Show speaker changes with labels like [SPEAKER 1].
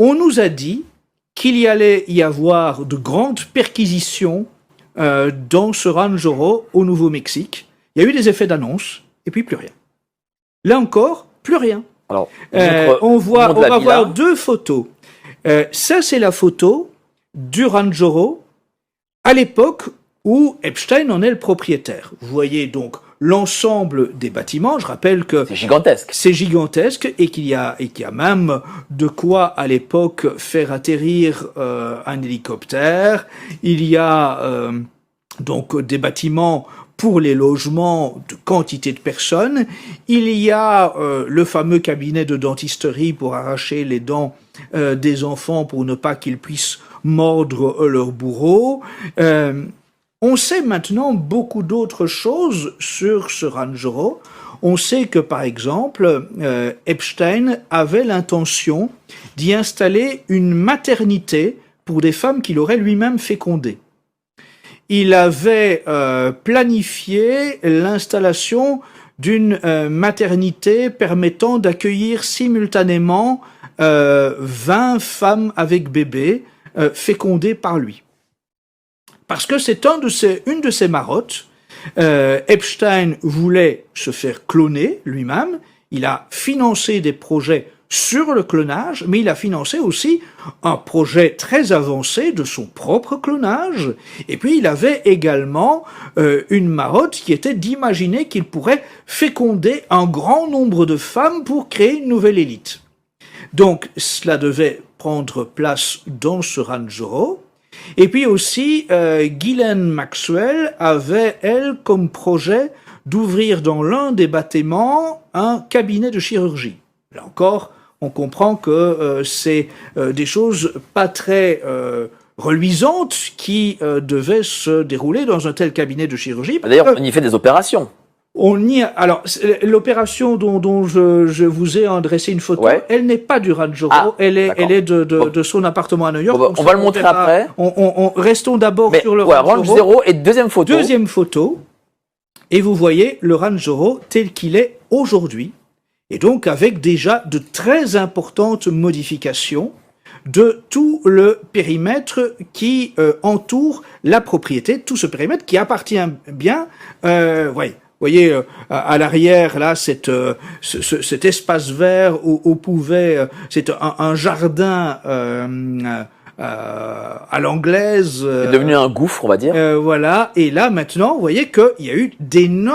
[SPEAKER 1] on nous a dit qu'il y allait y avoir de grandes perquisitions dans ce Range Oro au Nouveau-Mexique. Il y a eu des effets d'annonce, et puis plus rien. Là encore, plus rien.
[SPEAKER 2] Alors,
[SPEAKER 1] on va voir deux photos. Ça, c'est la photo du Range Oro à l'époque où Epstein en est le propriétaire. Vous voyez donc l'ensemble des bâtiments. Je rappelle que
[SPEAKER 2] c'est gigantesque.
[SPEAKER 1] C'est gigantesque et qu'il y a même de quoi à l'époque faire atterrir un hélicoptère. Il y a donc des bâtiments pour les logements de quantité de personnes. Il y a le fameux cabinet de dentisterie pour arracher les dents des enfants pour ne pas qu'ils puissent mordre leur bourreau. On sait maintenant beaucoup d'autres choses sur ce Range Oro. On sait que, par exemple, Epstein avait l'intention d'y installer une maternité pour des femmes qu'il aurait lui-même fécondées. Il avait planifié l'installation d'une maternité permettant d'accueillir simultanément 20 femmes avec bébés fécondées par lui. Parce que c'est une de ses marottes. Epstein voulait se faire cloner lui-même. Il a financé des projets sur le clonage, mais il a financé aussi un projet très avancé de son propre clonage. Et puis il avait également une marotte qui était d'imaginer qu'il pourrait féconder un grand nombre de femmes pour créer une nouvelle élite. Donc cela devait prendre place dans ce Range Oro. Et puis aussi, Ghislaine Maxwell avait, elle, comme projet d'ouvrir dans l'un des bâtiments un cabinet de chirurgie. Là encore, on comprend que c'est des choses pas très reluisantes qui devaient se dérouler dans un tel cabinet de chirurgie.
[SPEAKER 2] D'ailleurs, on y fait des opérations.
[SPEAKER 1] Alors, l'opération dont je vous ai adressé une photo, ouais. Elle n'est pas du Range Oro, elle est de son appartement à New York.
[SPEAKER 2] Bon, on va le montrer après.
[SPEAKER 1] Restons d'abord sur le
[SPEAKER 2] Range Oro et deuxième photo.
[SPEAKER 1] Deuxième photo. Et vous voyez le Range Oro tel qu'il est aujourd'hui. Et donc avec déjà de très importantes modifications de tout le périmètre qui entoure la propriété, tout ce périmètre qui appartient bien, Vous voyez, à l'arrière, là, cet espace vert où pouvait... c'est un jardin à l'anglaise.
[SPEAKER 2] C'est devenu un gouffre, on va dire.
[SPEAKER 1] Voilà. Et là, maintenant, vous voyez qu'il y a eu d'énormes